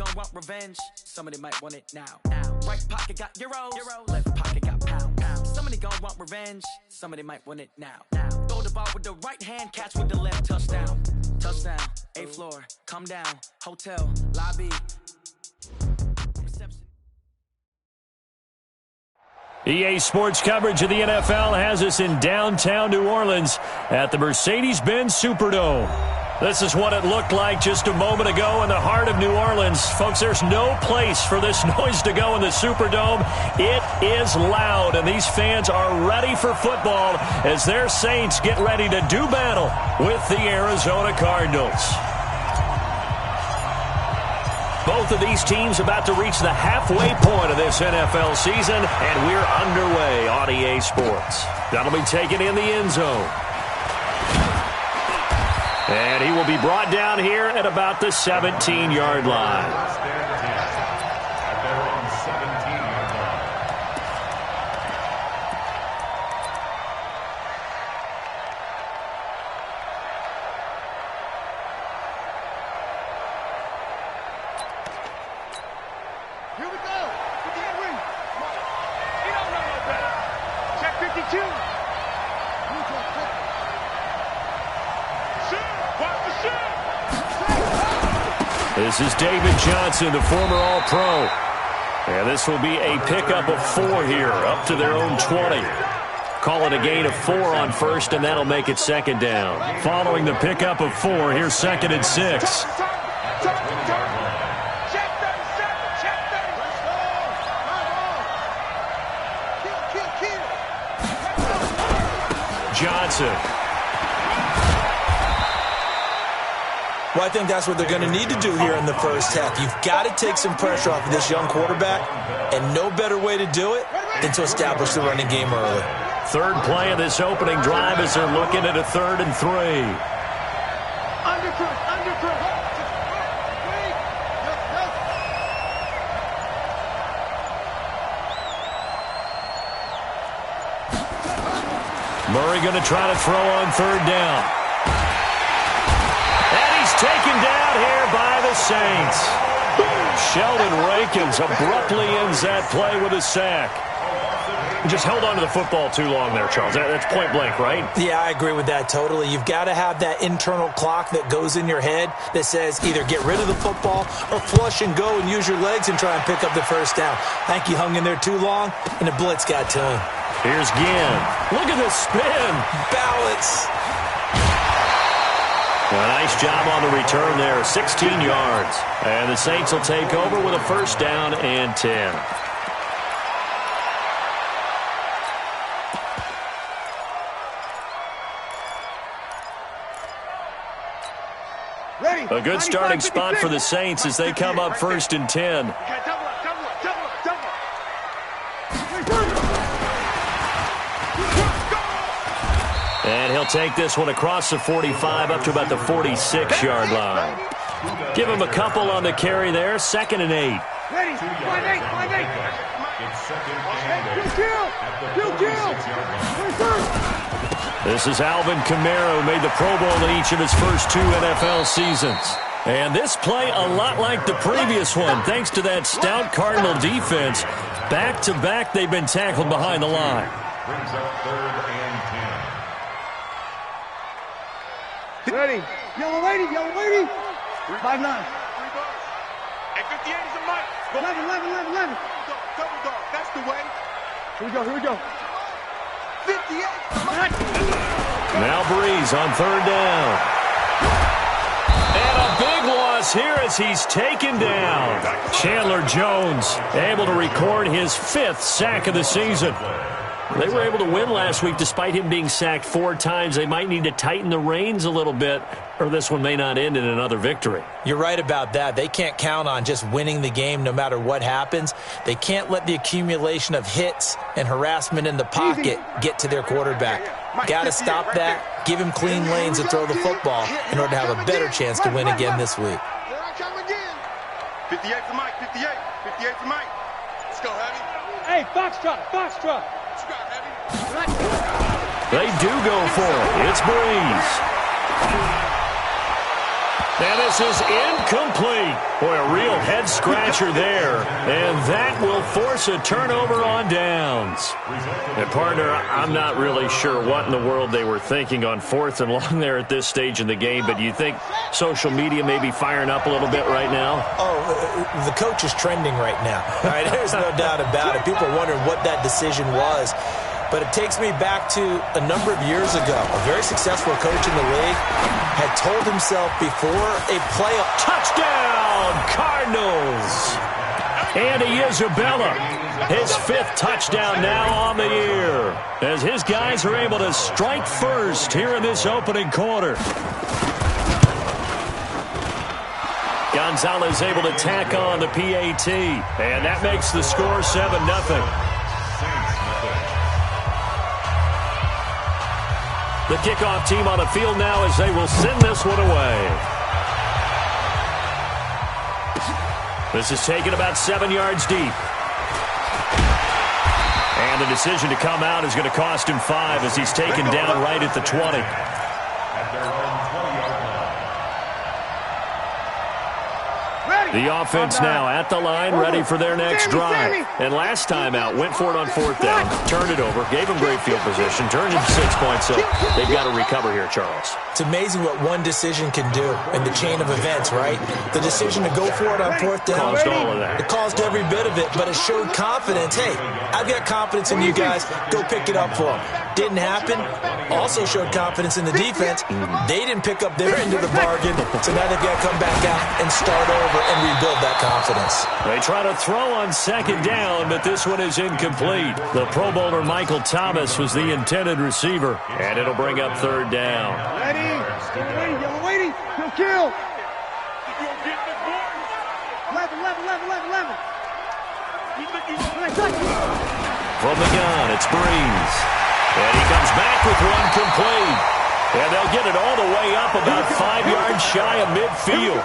gon' want revenge. Somebody might want it now. Right pocket got euros. Left pocket got pounds. Somebody gon' want revenge. Somebody might want it now. Throw the ball with the right hand, catch with the left. Touchdown. Touchdown. 8th floor. Come down. Hotel. Lobby. EA Sports coverage of the NFL has us in downtown New Orleans at the Mercedes-Benz Superdome. This is what it looked like just a moment ago in the heart of New Orleans. Folks, there's no place for this noise to go in the Superdome. It is loud, and these fans are ready for football as their Saints get ready to do battle with the Arizona Cardinals. Both of these teams about to reach the halfway point of this NFL season, and we're underway on EA Sports. That'll be taken in the end zone. And he will be brought down here at about the 17-yard line. This is David Johnson, the former All-Pro. And this will be a pickup of 4 here, up to their own 20. Call it a gain of 4 on first, and that'll make it second down. Following the pickup of 4, here's 2nd and 6. Johnson. Well, I think that's what they're going to need to do here in the first half. You've got to take some pressure off of this young quarterback, and no better way to do it than to establish the running game early. Third play of this opening drive as they're looking at a 3rd and 3. Murray going to try to throw on 3rd down. Taken down here by the Saints. Sheldon Rankins abruptly ends that play with a sack. Just held on to the football too long there, Charles. That's point blank, right? Yeah, I agree with that totally. You've got to have that internal clock that goes in your head that says either get rid of the football or flush and go and use your legs and try and pick up the first down. I think he hung in there too long, and the blitz got to him. Here's Ginn. Look at this spin. Balance. A nice job on the return there, 16 yards. And the Saints will take over with a 1st down and 10. A good starting spot for the Saints as they come up 1st and 10. And he'll take this one across the 45 up to about the 46-yard line. Give him a couple on the carry there. 2nd and 8. Ready. 5-8. This is Alvin Kamara, who made the Pro Bowl in each of his first 2 NFL seasons. And this play a lot like the previous one, thanks to that stout Cardinal defense. Back-to-back, they've been tackled behind the line. Brings up 3rd and 10. Ready. Yellow lady. 5-9. At 58 is a mic. 11. Double dog. That's the way. Here we go. 58. Now Breeze on 3rd down. And a big loss here as he's taken down. Chandler Jones able to record his 5th sack of the season. They were able to win last week despite him being sacked 4 times. They might need to tighten the reins a little bit, or this one may not end in another victory. You're right about that. They can't count on just winning the game no matter what happens. They can't let the accumulation of hits and harassment in the pocket get to their quarterback. Got to stop that, give him clean lanes to throw the football in order to have a better chance to win again this week. 58 for Mike. 58 for Mike. Let's go, Heavy. Hey, Foxtrot. They do go for it. It's Breeze. And this is incomplete. Boy, a real head-scratcher there. And that will force a turnover on downs. And, partner, I'm not really sure what in the world they were thinking on 4th and long there at this stage in the game, but do you think social media may be firing up a little bit right now? Oh, the coach is trending right now. All right, there's no doubt about it. People are wondering what that decision was. But it takes me back to a number of years ago. A very successful coach in the league had told himself before a playoff. Touchdown, Cardinals! Andy Isabella, his 5th touchdown now on the year, as his guys are able to strike first here in this opening quarter. Gonzalez able to tack on the PAT, and that makes the score 7-0. The kickoff team on the field now as they will send this one away. This is taken about 7 yards deep. And the decision to come out is going to cost him 5 as he's taken down right at the 20. The offense now at the line, ready for their next drive. And last time out, went for it on 4th down, turned it over, gave them great field position, turned it 6 points, so they've got to recover here, Charles. It's amazing what one decision can do in the chain of events, right? The decision to go for it on 4th down. Caused all of that. It caused every bit of it, but it showed confidence. Hey, I've got confidence in you guys. Go pick it up for them. Didn't happen. Also showed confidence in the defense. They didn't pick up their end of the bargain, so now they've got to come back out and start over and rebuild that confidence. They try to throw on 2nd down, but this one is incomplete. The Pro Bowler Michael Thomas was the intended receiver, and it'll bring up 3rd down. Ready, yellow lady, kill. 11. From the gun, it's Breeze. And he comes back with one complete. And they'll get it all the way up about 5 yards shy of midfield.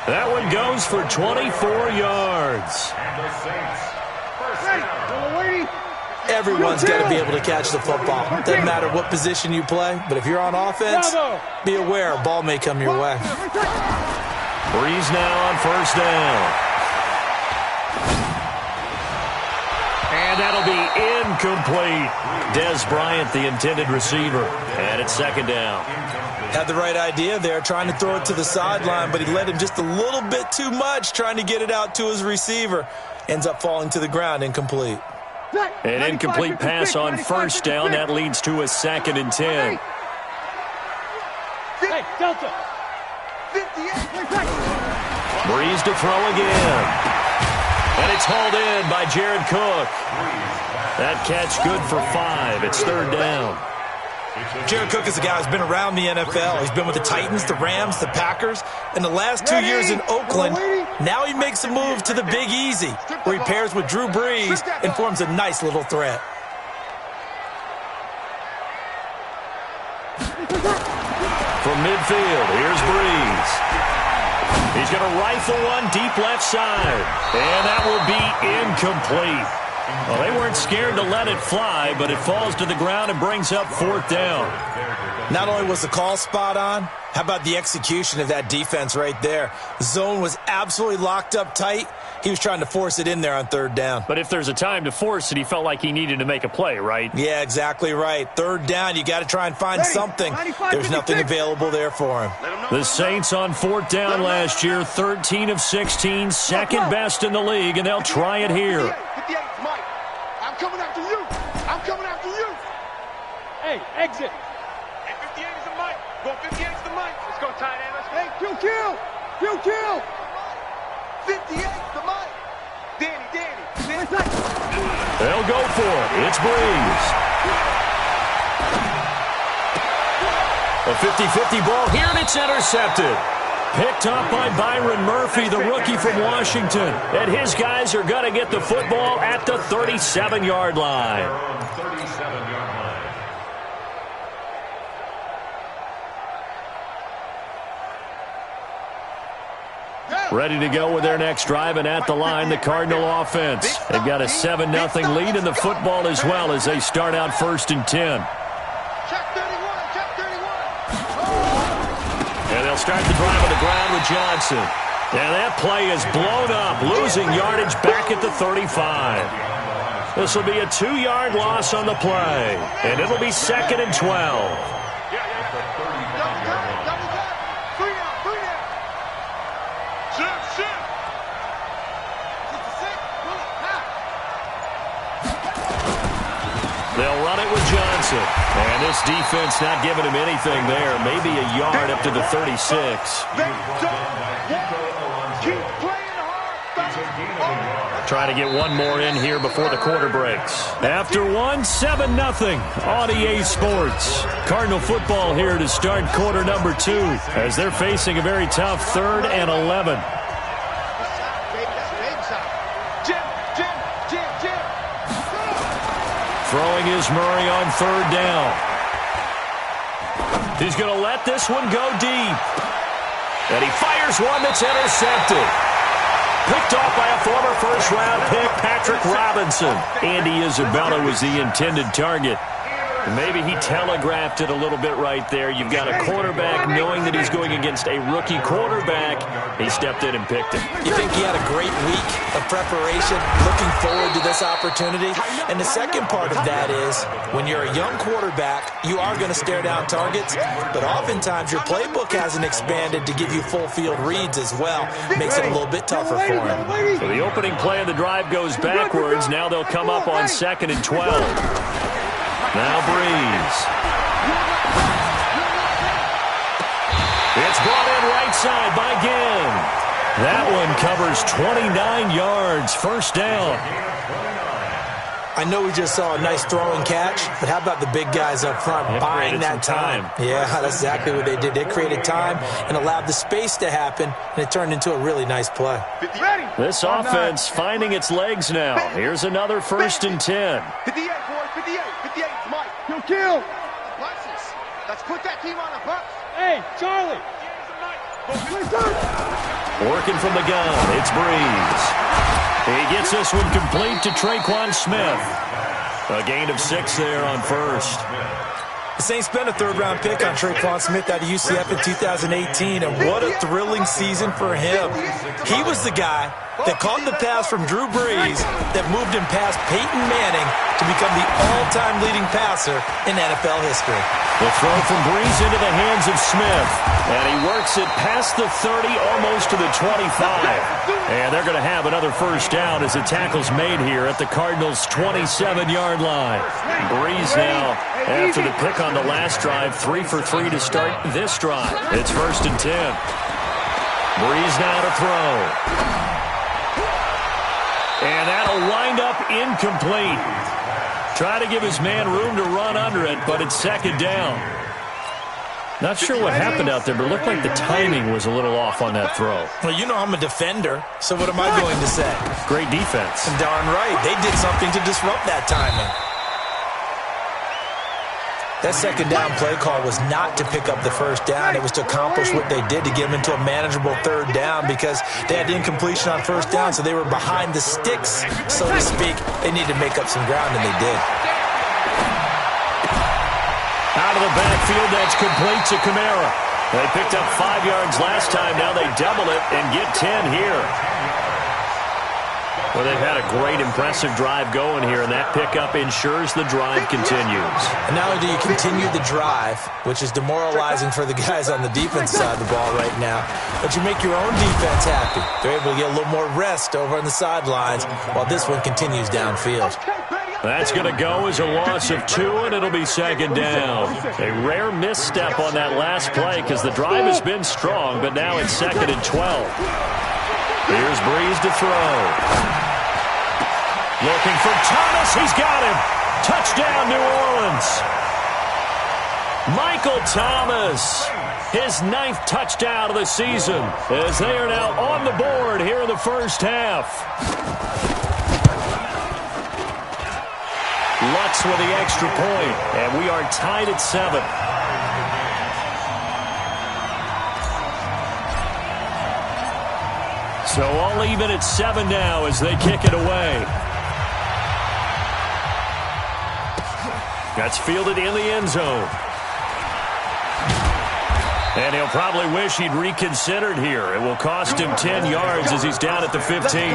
That one goes for 24 yards. Everyone's got to be able to catch the football. Doesn't matter what position you play, but if you're on offense, be aware a ball may come your way. Breeze now on 1st down. And that'll be incomplete. Dez Bryant, the intended receiver. And it's 2nd down. Had the right idea there, trying to throw it to the sideline, but he led him just a little bit too much, trying to get it out to his receiver. Ends up falling to the ground, incomplete. An incomplete pass on 1st down. That leads to a 2nd and 10. Hey, Delta. Breeze to throw again. And it's hauled in by Jared Cook. That catch good for 5. It's 3rd down. Jared Cook is a guy who's been around the NFL. He's been with the Titans, the Rams, the Packers. In the last 2 years in Oakland, now he makes a move to the Big Easy, where he pairs with Drew Brees and forms a nice little threat. From midfield, here's Breeze. He's going to rifle one deep left side. And that will be incomplete. Well, they weren't scared to let it fly, but it falls to the ground and brings up 4th down. Not only was the call spot on, how about the execution of that defense right there? The zone was absolutely locked up tight. He was trying to force it in there on 3rd down. But if there's a time to force it, he felt like he needed to make a play, right? Yeah, exactly right. 3rd down, you got to try and find something. There's nothing available there for him. The Saints on 4th down last year, 13 of 16, second best in the league, and they'll try it here. 58, Mike. I'm coming after you. I'm coming after you. Hey, exit. And 58 is the Mike. Go 58 is the Mike. Let's go, tight end. Let's go. Hey, kill. 58 the Mike. Danny. They'll go for it. It's Breeze. A 50-50 ball here, and it's intercepted. Picked up by Byron Murphy, the rookie from Washington. And his guys are going to get the football at the 37-yard line. Ready to go with their next drive, and at the line, the Cardinal offense. They've got a 7-0 lead in the football as well as they start out 1st and 10. Check 31. And they'll start the drive on the ground with Johnson. And that play is blown up, losing yardage back at the 35. This will be a 2-yard loss on the play, and it'll be 2nd and 12. They'll run it with Johnson. And this defense not giving him anything there. Maybe a yard up to the 36. Trying to get one more in here before the quarter breaks. After one, 7-0 on EA Sports. Cardinal football here to start quarter number 2 as they're facing a very tough 3rd and 11. Throwing is Murray on 3rd down. He's going to let this one go deep. And he fires one that's intercepted. Picked off by a former first-round pick, Patrick Robinson. Andy Isabella was the intended target. Maybe he telegraphed it a little bit right there. You've got a quarterback knowing that he's going against a rookie quarterback. He stepped in and picked it. You think he had a great week of preparation, looking forward to this opportunity? And the second part of that is, when you're a young quarterback, you are going to stare down targets, but oftentimes your playbook hasn't expanded to give you full field reads as well. Makes it a little bit tougher for him. So the opening play of the drive goes backwards. Now they'll come up on 2nd and 12. Now Breeze. It's brought in right side by Ginn. That one covers 29 yards, 1st down. I know we just saw a nice throwing catch, but how about the big guys up front buying that time? Yeah, that's exactly what they did. They created time and allowed the space to happen, and it turned into a really nice play. This offense finding its legs now. Here's another 1st and 10. 58, boy, 58, 58, Mike. He'll kill. Let's put that team on the bus. Hey, Charlie. Working from the gun, it's Breeze. He gets this one complete to Traquan Smith. A gain of 6 there on 1st. The Saints spent a 3rd-round pick on Traquan Smith out of UCF in 2018, and what a thrilling season for him. He was the guy that caught the pass from Drew Brees that moved him past Peyton Manning to become the all-time leading passer in NFL history. The throw from Brees into the hands of Smith, and he works it past the 30, almost to the 25. And they're going to have another 1st down as the tackle's made here at the Cardinals' 27-yard line. Brees now, after the pick on the last drive, 3 for 3 to start this drive. It's 1st and 10. Brees now to throw. And that'll wind up incomplete. Try to give his man room to run under it, but it's 2nd down. Not sure what happened out there, but it looked like the timing was a little off on that throw. Well, you know I'm a defender, so what am I going to say? Great defense. Darn right. They did something to disrupt that timing. That 2nd down play call was not to pick up the 1st down. It was to accomplish what they did, to get them into a manageable 3rd down, because they had incompletion on 1st down, so they were behind the sticks, so to speak. They needed to make up some ground, and they did. Out of the backfield, that's complete to Kamara. They picked up 5 yards last time. Now they double it and get 10 here. Well, they've had a great, impressive drive going here, and that pickup ensures the drive continues. And not only do you continue the drive, which is demoralizing for the guys on the defense side of the ball right now, but you make your own defense happy. They're able to get a little more rest over on the sidelines while this one continues downfield. That's going to go as a loss of 2, and it'll be 2nd down. A rare misstep on that last play because the drive has been strong, but now it's 2nd and 12. Here's Breeze to throw. Looking for Thomas. He's got him. Touchdown, New Orleans. Michael Thomas, his 9th touchdown of the season, as they are now on the board here in the 1st half. Lutz with the extra point, and we are tied at 7. So all even at 7 now as they kick it away. That's fielded in the end zone. And he'll probably wish he'd reconsidered here. It will cost him 10 yards as he's down at the 15.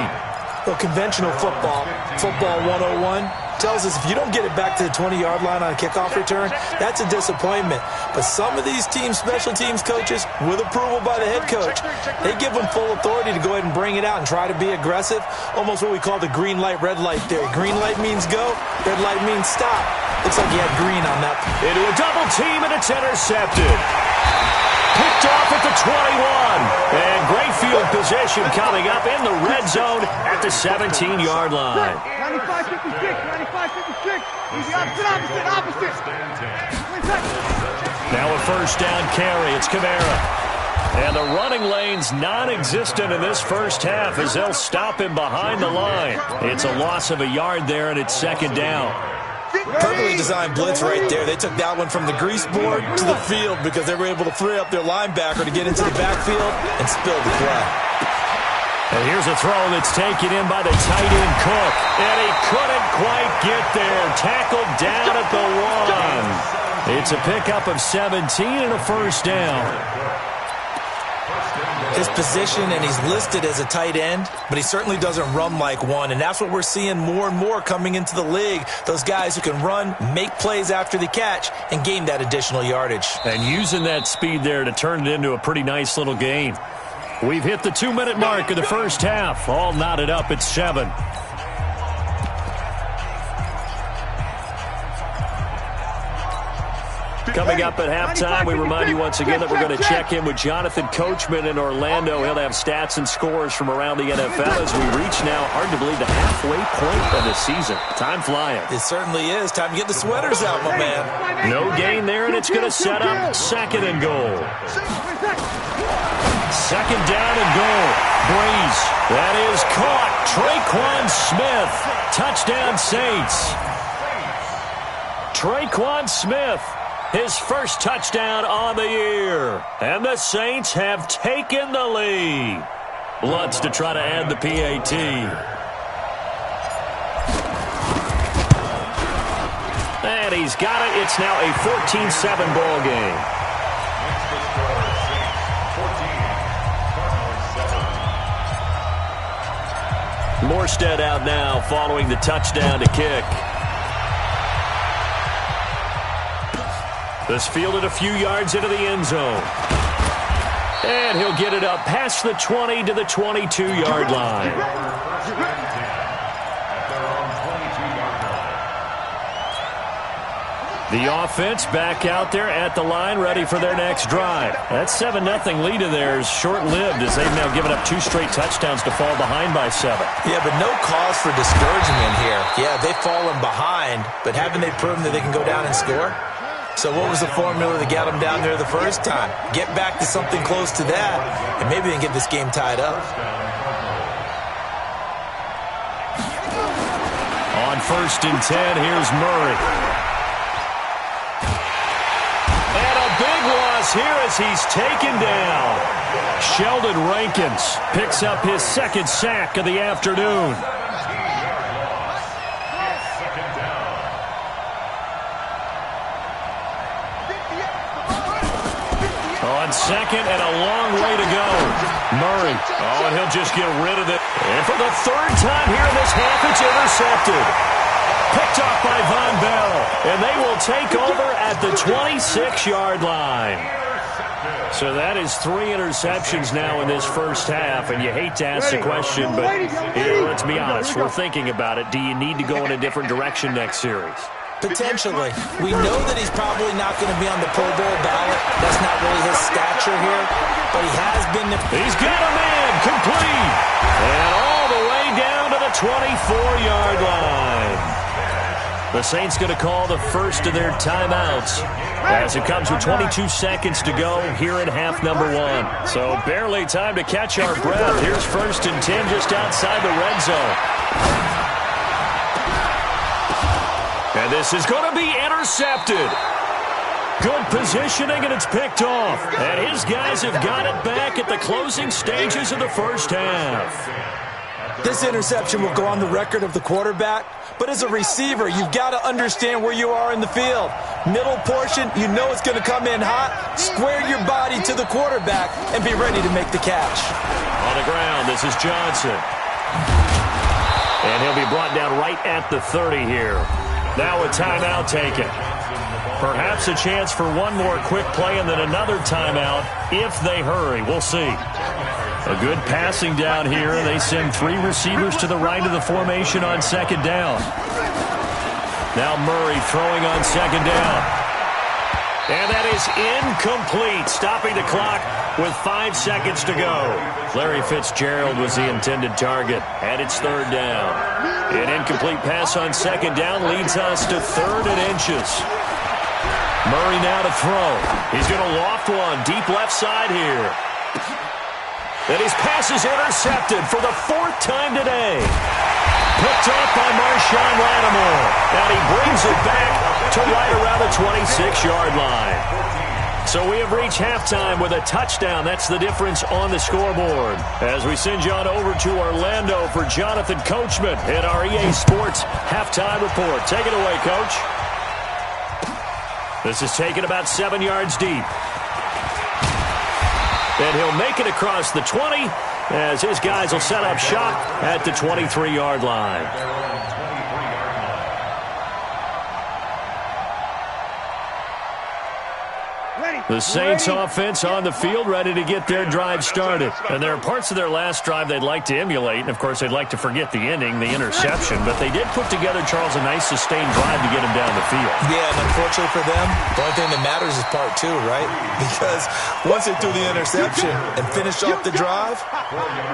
Well, conventional football 101, tells us if you don't get it back to the 20-yard line on a kickoff return, that's a disappointment. But some of these team special teams coaches, with approval by the head coach, they give them full authority to go ahead and bring it out and try to be aggressive, almost what we call the green light, red light theory. Green light means go, red light means stop. Looks like he had green on that. Into a double team, and it's intercepted. Picked off at the 21. And great field position coming up in the red zone at the 17-yard line. 95-56. Opposite. Now a first down carry. It's Kamara. And the running lane's non-existent in this first half as they'll stop him behind the line. It's a loss of a yard there, and it's second down. Perfectly designed blitz right there. They took that one from the grease board to the field because they were able to free up their linebacker to get into the backfield and spill the play. And here's a throw that's taken in by the tight end Cook. And he couldn't quite get there. Tackled down at the 1. It's a pickup of 17 and a first down. His position, and he's listed as a tight end, but he certainly doesn't run like one, and that's what we're seeing more and more coming into the league. Those guys who can run, make plays after the catch, and gain that additional yardage. And using that speed there to turn it into a pretty nice little gain. We've hit the 2-minute mark of the first half. All knotted up at 7. Coming up at halftime, we remind you once again that we're going to check in with Jonathan Coachman in Orlando. He'll have stats and scores from around the NFL as we reach now, hard to believe, the halfway point of the season. Time flying. It certainly is. Time to get the sweaters out, my man. No gain there, and it's going to set up second and goal. Second down and goal. Breeze. That is caught. Traquan Smith. Touchdown, Saints. Traquan Smith. His first touchdown on the year. And the Saints have taken the lead. Lutz to try to add the PAT. And he's got it. It's now a 14-7 ball game. Morstead out now following the touchdown to kick. This fielded a few yards into the end zone. And he'll get it up past the 20 to the 22-yard line. The offense back out there at the line, ready for their next drive. That 7-0 lead of theirs short-lived as they've now given up 2 straight touchdowns to fall behind by 7. Yeah, but no cause for discouragement here. Yeah, they've fallen behind, but haven't they proven that they can go down and score? So what was the formula that got them down there the first time? Get back to something close to that, and maybe they can get this game tied up. On 1st and 10, here's Murray. And a big loss here as he's taken down. Sheldon Rankins picks up his 2nd sack of the afternoon. On 2nd and a long way to go. Murray. Oh, and he'll just get rid of it. And for the 3rd time here in this half, it's intercepted. Picked off by Von Bell. And they will take over at the 26-yard line. So that is 3 interceptions now in this first half. And you hate to ask the question, but let's be honest. We're thinking about it. Do you need to go in a different direction next series? Potentially. We know that he's probably not going to be on the Pro Bowl ballot. That's not really his stature here. But he has been... He's got a man complete. And all the way down to the 24-yard line. The Saints going to call the first of their timeouts as it comes with 22 seconds to go here in half number 1. So barely time to catch our breath. Here's 1st and 10 just outside the red zone. And this is going to be intercepted. Good positioning, and it's picked off. And his guys have got it back at the closing stages of the first half. This interception will go on the record of the quarterback, but as a receiver, you've got to understand where you are in the field. Middle portion, you know it's going to come in hot. Square your body to the quarterback and be ready to make the catch. On the ground, this is Johnson. And he'll be brought down right at the 30 here. Now a timeout taken. Perhaps a chance for one more quick play and then another timeout if they hurry. We'll see. A good passing down here. They send 3 receivers to the right of the formation on second down. Now Murray throwing on second down. And that is incomplete, stopping the clock with 5 seconds to go. Larry Fitzgerald was the intended target, and it's third down. An incomplete pass on second down leads us to 3rd and inches. Murray now to throw. He's going to loft one deep left side here. And his pass is intercepted for the 4th time today. Picked up by Marshawn Lattimore. And he brings it back to right around the 26-yard line. So we have reached halftime with a touchdown. That's the difference on the scoreboard. As we send you on over to Orlando for Jonathan Coachman in our EA Sports halftime report. Take it away, Coach. This is taken about 7 yards deep. And he'll make it across the 20 as his guys will set up shop at the 23-yard line. The Saints offense on the field, ready to get their drive started. And there are parts of their last drive they'd like to emulate. And, of course, they'd like to forget the ending, the interception. But they did put together, Charles, a nice sustained drive to get him down the field. Yeah, and unfortunately for them, the only thing that matters is part 2, right? Because once they threw the interception and finished off the drive,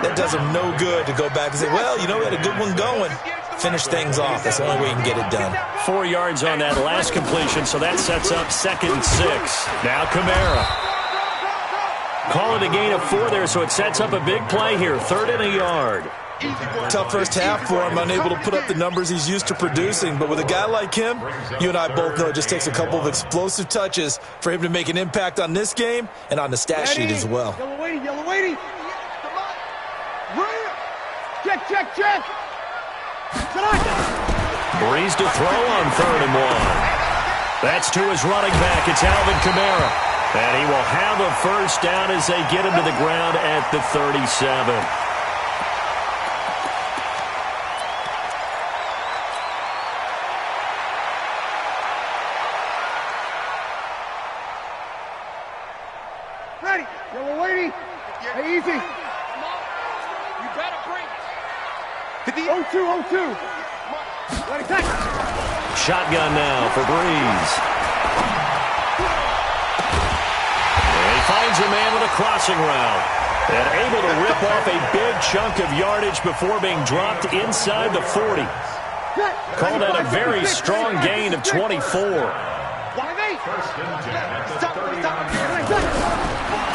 that does them no good to go back and say, well, you know, we had a good one going. Finish things off. That's the only way you can get it done. 4 yards on that last completion, so that sets up 2nd and 6. Now Kamara. Call it a gain of 4 there, so it sets up a big play here. 3rd and a yard. Tough first half for him, unable to put up the numbers he's used to producing. But with a guy like him, you and I both know it just takes a couple of explosive touches for him to make an impact on this game and on the stat sheet as well. Yellow waiting. Check, check, check. Breeze to throw on 3rd and 1. That's to his running back. It's Alvin Kamara. And he will have a first down as they get him to the ground at the 37. Ready. Yellow waiting. Hey, easy. You better bring it. 0-2. Ready, tackle. Shotgun now for Breeze. And he finds a man with a crossing route. And able to rip off a big chunk of yardage before being dropped inside the 40. Call that a very strong gain of 24.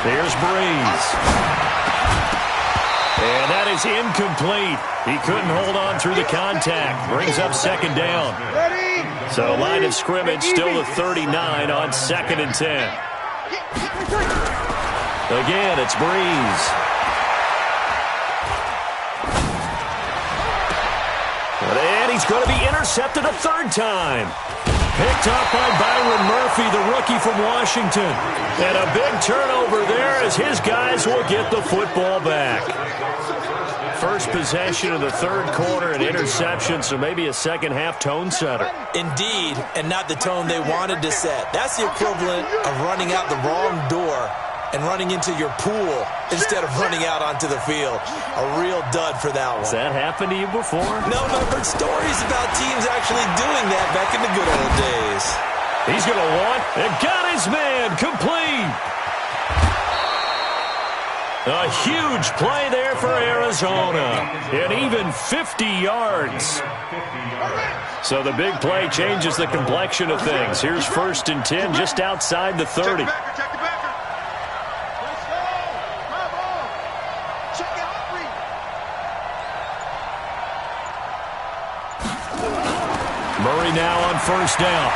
Here's Breeze. And that is incomplete. He couldn't hold on through the contact. Brings up 2nd down. So line of scrimmage still the 39 on 2nd and 10. Again, it's Breeze. And he's going to be intercepted a 3rd time. Picked up by Byron Murphy, the rookie from Washington. And a big turnover there as his guys will get the football back. First possession of the 3rd quarter, an interception, so maybe a second-half tone setter. Indeed, and not the tone they wanted to set. That's the equivalent of running out the wrong door and running into your pool instead of running out onto the field. A real dud for that one. Has that happened to you before? No, but I've heard stories about teams actually doing that back in the good old days. He's going to want and got his man complete. A huge play there for Arizona. And even 50 yards. So the big play changes the complexion of things. Here's 1st and 10 just outside the 30. Murray now on 1st down.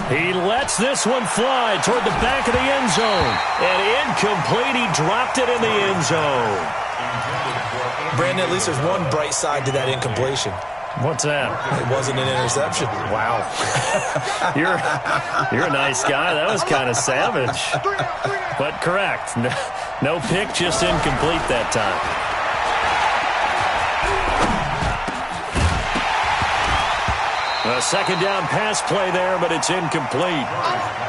He lets this one fly toward the back of the end zone. And incomplete. He dropped it in the end zone. Brandon, at least there's one bright side to that incompletion. What's that? It wasn't an interception. Wow. You're a nice guy. That was kind of savage. But correct. No pick, just incomplete that time. A second down pass play there, but it's incomplete.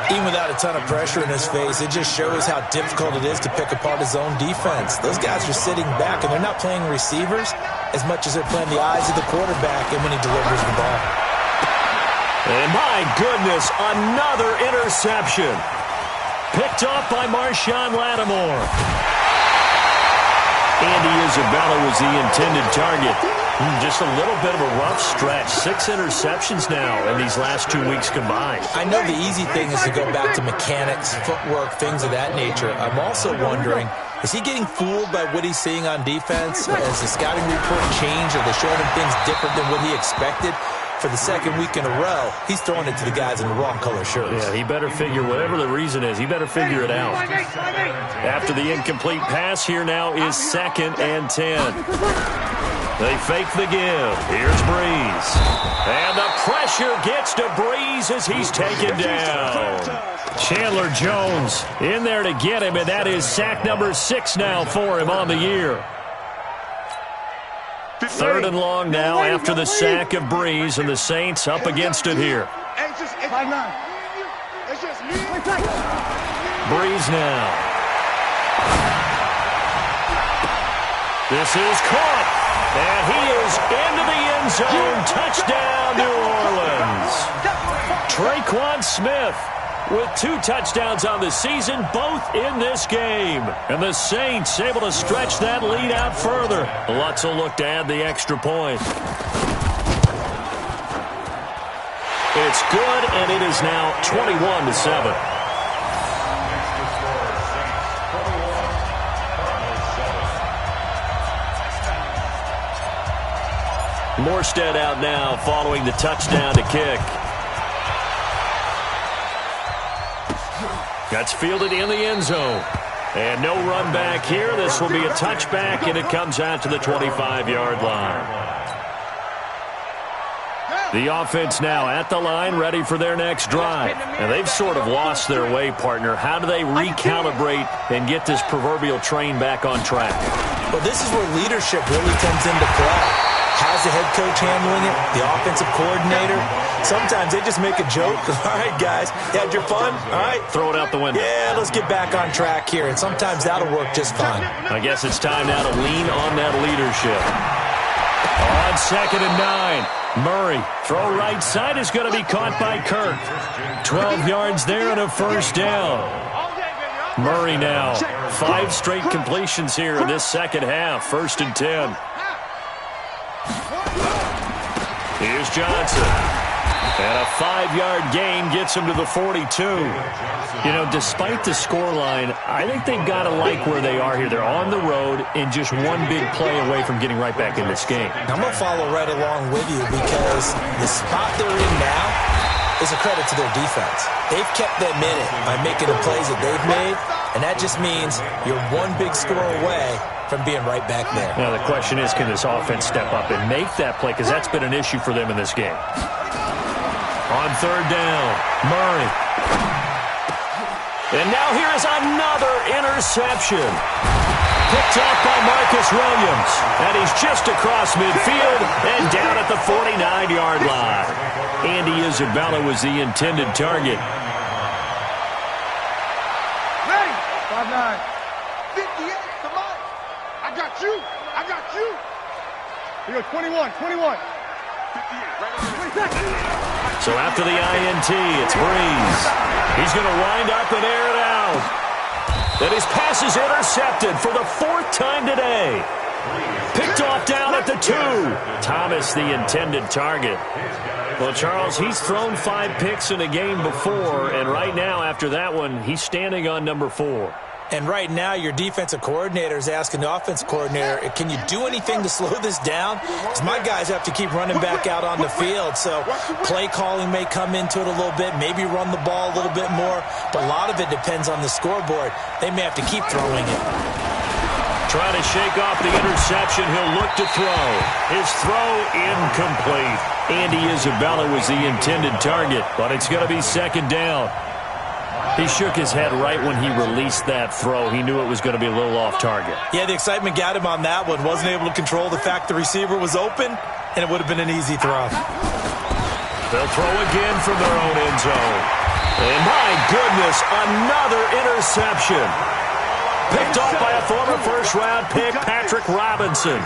Even without a ton of pressure in his face, it just shows how difficult it is to pick apart his own defense. Those guys are sitting back, and they're not playing receivers as much as they're playing the eyes of the quarterback and when he delivers the ball. And my goodness, another interception. Picked off by Marshawn Lattimore. Andy Isabella was the intended target. Just a little bit of a rough stretch. 6 interceptions now in these last 2 weeks combined. I know the easy thing is to go back to mechanics, footwork, things of that nature. I'm also wondering, is he getting fooled by what he's seeing on defense? Has the scouting report changed? Are they showing him things different than what he expected? For the second week in a row, he's throwing it to the guys in the wrong color shirts. Yeah, he better figure, whatever the reason is, he better figure it out. After the incomplete pass, here now is 2nd and 10. They fake the give. Here's Breeze. And the pressure gets to Breeze as he's taken down. Chandler Jones in there to get him, and that is sack number 6 now for him on the year. 3rd and long now after the sack of Breeze, and the Saints up against it here. Breeze now. This is caught, and he is into the end zone. Touchdown, New Orleans. Traquan Smith with 2 touchdowns on the season, both in this game. And the Saints able to stretch that lead out further. Lutz will look to add the extra point. It's good, and it is now 21-7. Morstead out now following the touchdown to kick. That's fielded in the end zone. And no run back here. This will be a touchback, and it comes out to the 25-yard line. The offense now at the line, ready for their next drive. And they've sort of lost their way, partner. How do they recalibrate and get this proverbial train back on track? Well, this is where leadership really comes into play. How's the head coach handling it? The offensive coordinator? Sometimes they just make a joke. All right, guys, you had your fun? All right. Throw it out the window. Yeah, let's get back on track here. And sometimes that'll work just fine. I guess it's time now to lean on that leadership. On 2nd and 9. Murray, throw right side is going to be caught by Kirk. 12 yards there and a first down. Murray now, 5 straight completions here in this second half. 1st and 10. Here's Johnson. And a 5-yard gain gets him to the 42. You know, despite the scoreline, I think they've got to like where they are here. They're on the road and just one big play away from getting right back in this game. I'm going to follow right along with you because the spot they're in now is a credit to their defense. They've kept them in it by making the plays that they've made, and that just means you're one big score away from being right back there. Now, the question is, can this offense step up and make that play? Because that's been an issue for them in this game. On 3rd down, Murray. And now here is another interception. Picked off by Marcus Williams. And he's just across midfield and down at the 49-yard line. Andy Isabella was the intended target. Ready? 5-9. 58, come on. I got you. I got you. Here you go, 21, 21. 58, right on the 22nd. So after the INT, it's Breeze. He's going to wind up and air it out. And his pass is intercepted for the 4th time today. Picked off down at the 2. Thomas, the intended target. Well, Charles, he's thrown 5 picks in a game before, and right now, after that one, he's standing on number 4. And right now, your defensive coordinator is asking the offensive coordinator, can you do anything to slow this down? Because my guys have to keep running back out on the field. So play calling may come into it a little bit, maybe run the ball a little bit more. But a lot of it depends on the scoreboard. They may have to keep throwing it. trying to shake off the interception. He'll look to throw. His throw incomplete. Andy Isabella was the intended target, but it's going to be second down. He shook his head right when he released that throw. He knew it was going to be a little off target. Yeah, the excitement got him on that one. Wasn't able to control the fact the receiver was open, and it would have been an easy throw. They'll throw again from their own end zone. And my goodness, another interception. Picked off by a former first-round pick, Patrick Robinson.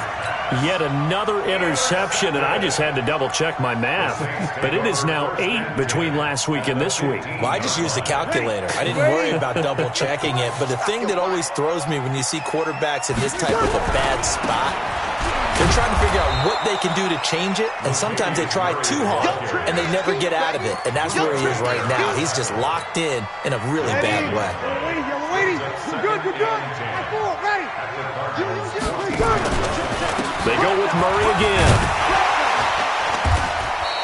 Yet another interception, and I just had to double-check my math. But it is now 8 between last week and this week. Well, I just used a calculator. I didn't worry about double-checking it. But the thing that always throws me when you see quarterbacks in this type of a bad spot, they're trying to figure out what they can do to change it, and sometimes they try too hard, and they never get out of it. And that's where he is right now. He's just locked in a really bad way. They go with Murray again.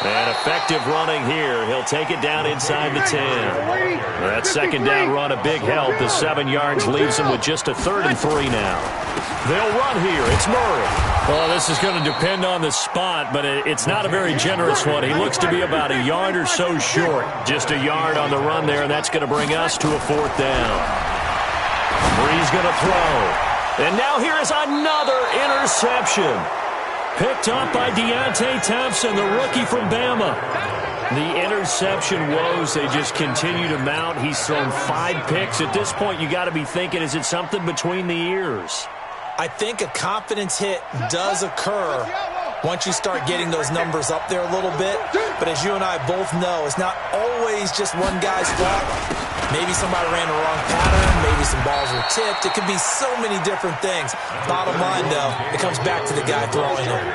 And effective running here. He'll take it down inside the 10. That second down run a big help. The 7 yards leaves him with just a 3rd and 3 now. They'll run here. It's Murray. Well, this is going to depend on the spot, but it's not a very generous one. He looks to be about a yard or so short. Just a yard on the run there, and that's going to bring us to a 4th down. Murray's going to throw. And now here is another interception. Picked up by Deontay Thompson, the rookie from Bama. The interception woes, they just continue to mount. He's thrown 5 picks. At this point, you got to be thinking, is it something between the ears? I think a confidence hit does occur once you start getting those numbers up there a little bit. But as you and I both know, it's not always just one guy's fault. Maybe somebody ran the wrong pattern. Maybe some balls were tipped. It could be so many different things. Bottom line, though, it comes back to the guy throwing them.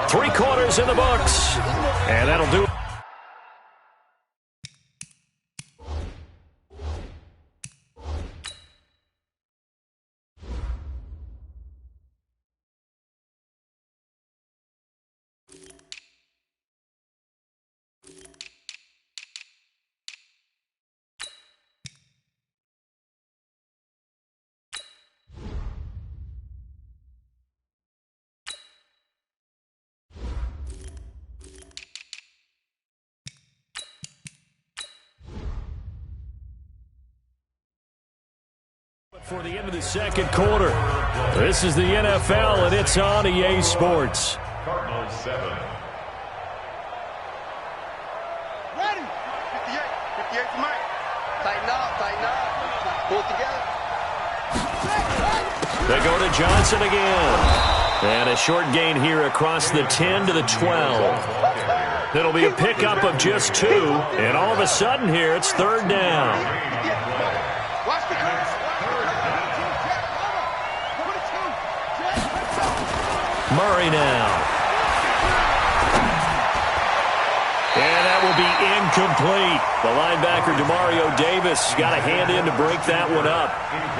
3 quarters in the books. And that'll do it. For the end of the second quarter. This is the NFL, and it's on EA Sports. Cardinals 7. Ready. 58 for Mike. Tighten up. Pull together. They go to Johnson again. And a short gain here across the 10 to the 12. It'll be a pickup of just 2. And all of a sudden here, it's 3rd down. Watch the curse. Murray now. And that will be incomplete. The linebacker, Demario Davis, got a hand in to break that one up.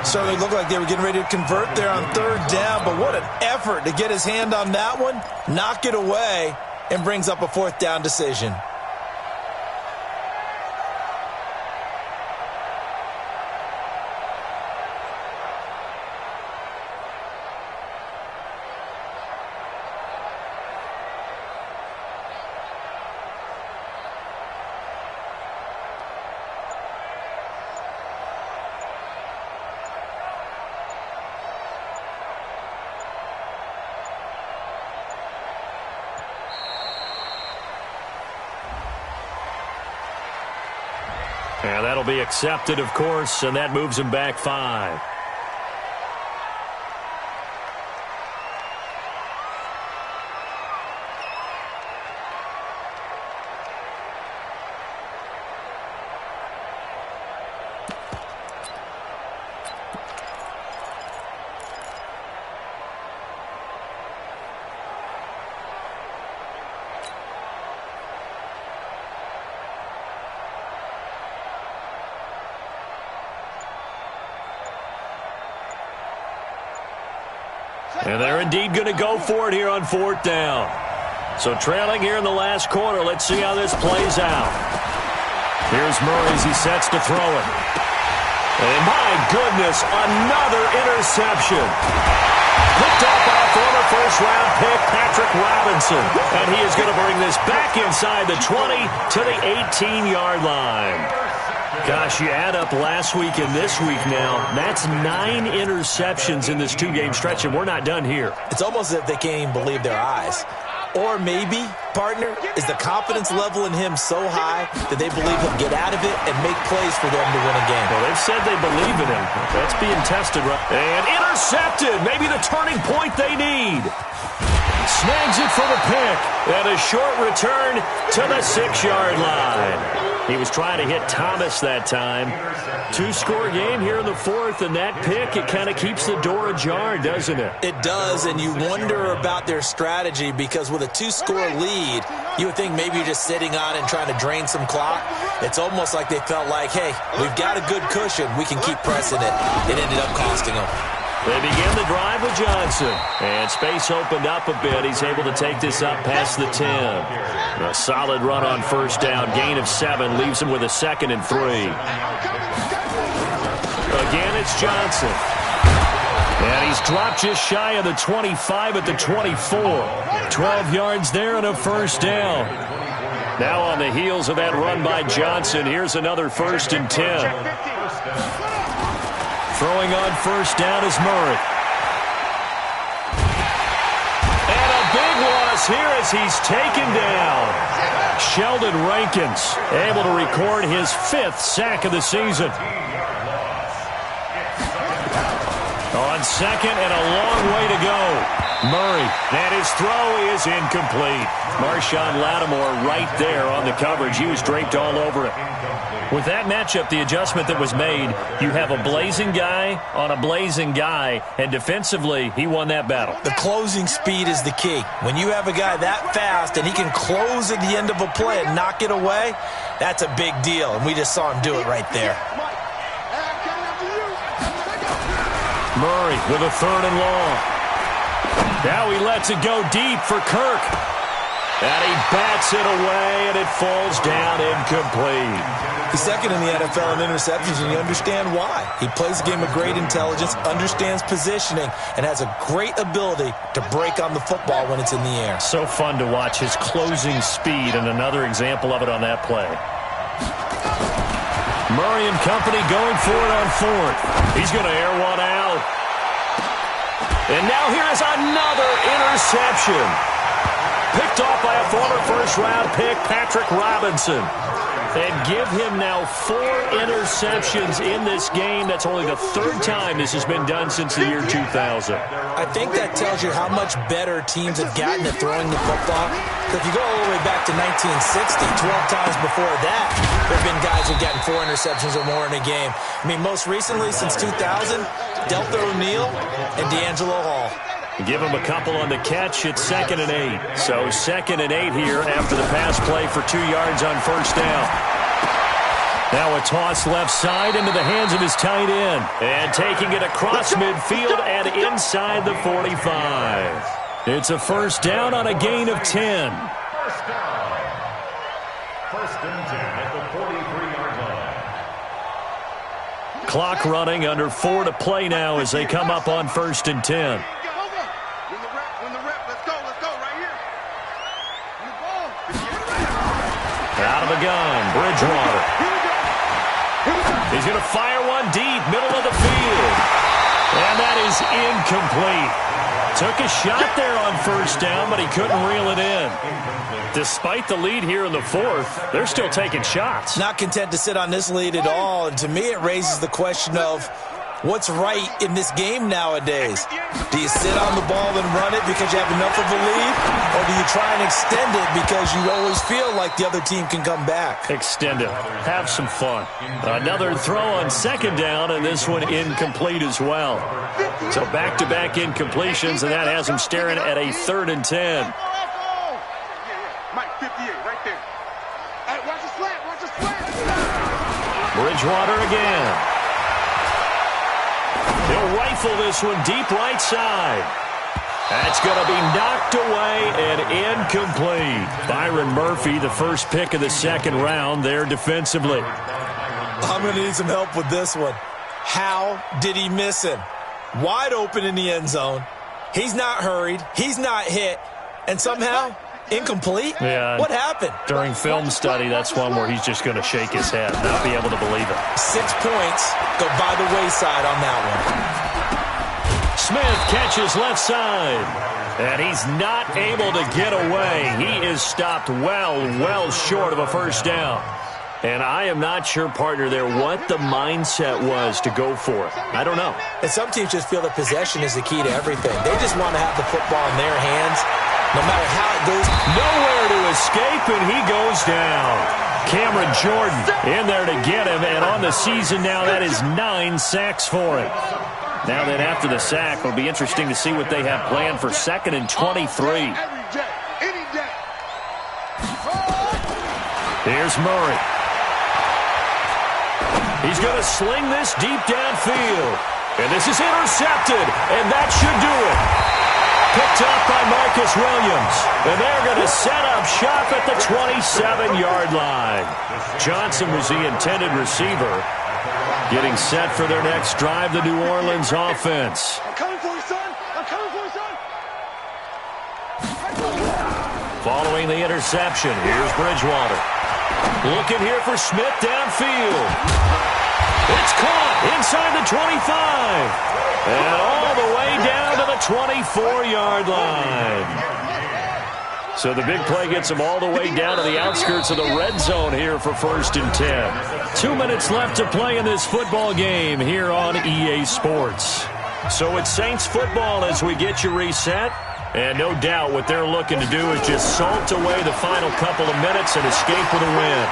Certainly looked like they were getting ready to convert there on 3rd down, but what an effort to get his hand on that one, knock it away, and brings up a 4th down decision. And that'll be accepted, of course, and that moves him back 5. And they're indeed going to go for it here on 4th down. So trailing here in the last quarter. Let's see how this plays out. Here's Murray as he sets to throw it. And my goodness, another interception. Picked up by a former first-round pick, Patrick Robinson. And he is going to bring this back inside the 20 to the 18-yard line. Gosh, you add up last week and this week now, that's 9 interceptions in this 2-game stretch, and we're not done here. It's almost as if they can't even believe their eyes. Or maybe, partner, is the confidence level in him so high that they believe he'll get out of it and make plays for them to win a game. Well, they've said they believe in him. That's being tested right. And intercepted. Maybe the turning point they need. Snags it for the pick. And a short return to the 6-yard line. He was trying to hit Thomas that time. 2-score game here in the 4th, and that pick, it kind of keeps the door ajar, doesn't it? It does, and you wonder about their strategy because with a 2-score lead, you would think maybe you're just sitting on it and trying to drain some clock. It's almost like they felt like, hey, we've got a good cushion. We can keep pressing it. It ended up costing them. They begin the drive with Johnson. And space opened up a bit. He's able to take this up past the 10. A solid run on first down. Gain of 7 leaves him with a 2nd and 3. Again, it's Johnson. And he's dropped just shy of the 25 at the 24. 12 yards there and a first down. Now on the heels of that run by Johnson, here's another 1st and 10. Throwing on first down is Murray. And a big loss here as he's taken down. Sheldon Rankins able to record his 5th sack of the season. On second and a long way to go. Murray, and his throw is incomplete. Marshawn Lattimore right there on the coverage. He was draped all over it. With that matchup, the adjustment that was made, you have a blazing guy on a blazing guy, and defensively, he won that battle. The closing speed is the key. When you have a guy that fast and he can close at the end of a play and knock it away, that's a big deal, and we just saw him do it right there. Murray with a 3rd and long. Now he lets it go deep for Kirk. And he bats it away, and it falls down incomplete. He's 2nd in the NFL in interceptions, and you understand why. He plays a game of great intelligence, understands positioning, and has a great ability to break on the football when it's in the air. So fun to watch his closing speed, and another example of it on that play. Murray and company going for it on 4th. He's going to air one out. And now here is another interception. Picked off by a former first-round pick, Patrick Robinson. And give him now 4 interceptions in this game. That's only the 3rd time this has been done since the year 2000. I think that tells you how much better teams have gotten at throwing the football. If you go all the way back to 1960, 12 times before that, there have been guys who have gotten 4 interceptions or more in a game. I mean, most recently, since 2000, Deltha O'Neal and D'Angelo Hall. Give him a couple on the catch. It's 2nd and 8. So 2nd and 8 here after the pass play for 2 yards on first down. Now a toss left side into the hands of his tight end. And taking it across midfield and inside the 45. It's a first down on a gain of 10. First down. 1st and 10 at the 43-yard line. Clock running, under 4 to play now as they come up on 1st and 10. Out of the gun, Bridgewater. He's going to fire one deep, middle of the field. And that is incomplete. Took a shot there on first down, but he couldn't reel it in. Despite the lead here in the 4th, they're still taking shots. Not content to sit on this lead at all, and to me it raises the question of what's right in this game nowadays. Do you sit on the ball and run it because you have enough of a lead, or do you try and extend it because you always feel like the other team can come back? Extend it. Have some fun. Another throw on 2nd down, and this one incomplete as well. So back-to-back incompletions, and that has him staring at a 3rd and 10. Mike, 58, right there. Hey, watch the slant, watch the slant. Bridgewater again. He'll rifle this one deep right side. That's going to be knocked away and incomplete. Byron Murphy, the first pick of the 2nd round there defensively. I'm going to need some help with this one. How did he miss him? Wide open in the end zone. He's not hurried. He's not hit. And somehow, incomplete? Yeah. What happened? During film study, that's one where he's just going to shake his head, not be able to believe it. 6 points go by the wayside on that one. Smith catches left side. And he's not able to get away. He is stopped well short of a first down. And I am not sure, partner, there what the mindset was to go for it. I don't know. And some teams just feel that possession is the key to everything. They just want to have the football in their hands, no matter how it goes. Nowhere to escape, and he goes down. Cameron Jordan in there to get him, and on the season now, that is 9 sacks for him. Now then, after the sack, it'll be interesting to see what they have planned for 2nd and 23. Here's Murray. He's going to sling this deep downfield. And this is intercepted, and that should do it. Picked up by Marcus Williams. And they're going to set up shop at the 27-yard line. Johnson was the intended receiver. Getting set for their next drive, the New Orleans offense. I'm coming for you, son. I'm coming for you, son. Following the interception, here's Bridgewater. Looking here for Smith downfield. It's caught inside the 25. And all the way down to the 24-yard line. So the big play gets him all the way down to the outskirts of the red zone here for 1st and 10. 2 minutes left to play in this football game here on EA Sports. So it's Saints football as we get you reset. And no doubt what they're looking to do is just salt away the final couple of minutes and escape with a win.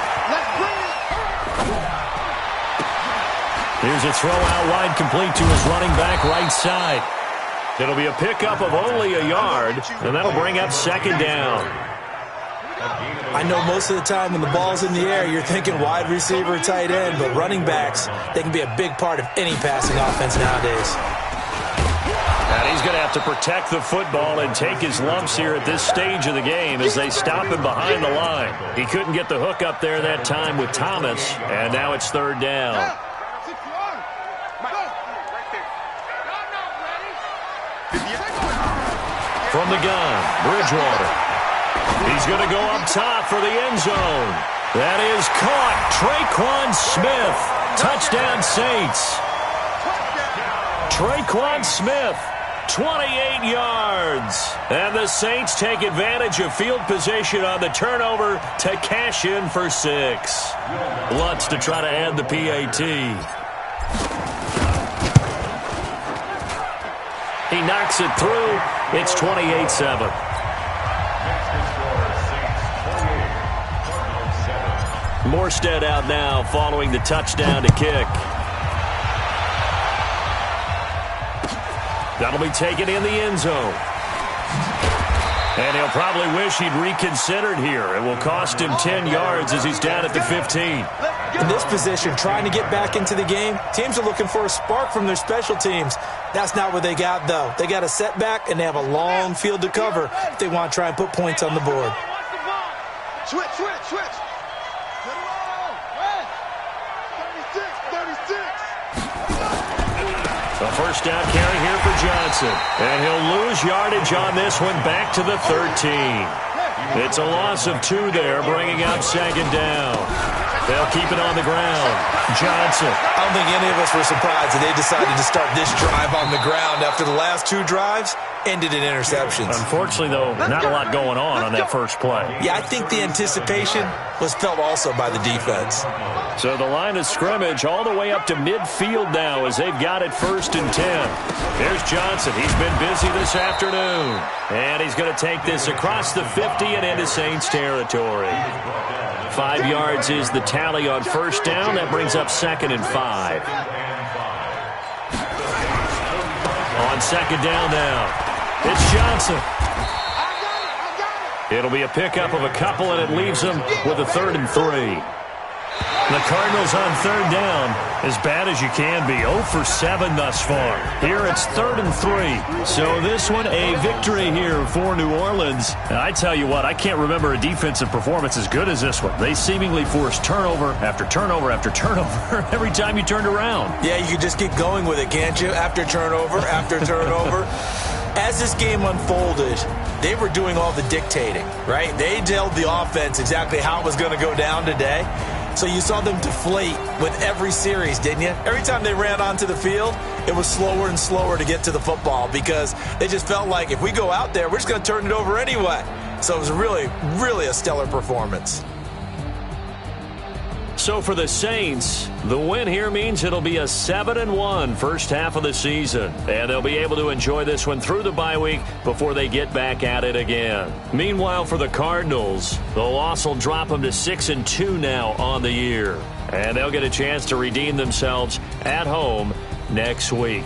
Here's a throw out wide, complete to his running back right side. It'll be a pickup of only a yard, and that'll bring up 2nd down. I know most of the time when the ball's in the air, you're thinking wide receiver, tight end, but running backs, they can be a big part of any passing offense nowadays. And he's going to have to protect the football and take his lumps here at this stage of the game as they stop him behind the line. He couldn't get the hook up there that time with Thomas, and now it's 3rd down. From the gun, Bridgewater. He's going to go up top for the end zone. That is caught. Traquan Smith. Touchdown, Saints. Traquan Smith, 28 yards. And the Saints take advantage of field position on the turnover to cash in for 6. Lutz to try to add the PAT. He knocks it through. It's 28-7. Morstead out now following the touchdown to kick. That'll be taken in the end zone. And he'll probably wish he'd reconsidered here. It will cost him 10 yards as he's down at the 15. In this position, trying to get back into the game, teams are looking for a spark from their special teams. That's not what they got, though. They got a setback, and they have a long field to cover if they want to try and put points on the board. Switch. 36. A first down carry here for Johnson. And he'll lose yardage on this one back to the 13. It's a loss of 2 there, bringing up 2nd down. They'll keep it on the ground. Johnson. I don't think any of us were surprised that they decided to start this drive on the ground after the last 2 drives ended in interceptions. Unfortunately, though, not a lot going on that first play. Yeah, I think the anticipation was felt also by the defense. So the line of scrimmage all the way up to midfield now as they've got it 1st and 10. Here's Johnson. He's been busy this afternoon. And he's going to take this across the 50 and into Saints territory. 5 yards is the tally on first down. That brings up 2nd and 5. On 2nd down now, it's Johnson. It'll be a pickup of a couple, and it leaves them with a 3rd and 3. The Cardinals on third down, as bad as you can be, 0 for 7 thus far. Here it's 3rd and 3. So this one, a victory here for New Orleans. And I tell you what, I can't remember a defensive performance as good as this one. They seemingly forced turnover after turnover after turnover every time you turned around. Yeah, you can just keep going with it, can't you? After turnover, after turnover. As this game unfolded, they were doing all the dictating, right? They told the offense exactly how it was going to go down today. So you saw them deflate with every series, didn't you? Every time they ran onto the field, it was slower and slower to get to the football because they just felt like if we go out there, we're just going to turn it over anyway. So it was really, really a stellar performance. So for the Saints, the win here means it'll be a 7-1 first half of the season. And they'll be able to enjoy this one through the bye week before they get back at it again. Meanwhile, for the Cardinals, the loss will drop them to 6-2 now on the year. And they'll get a chance to redeem themselves at home next week.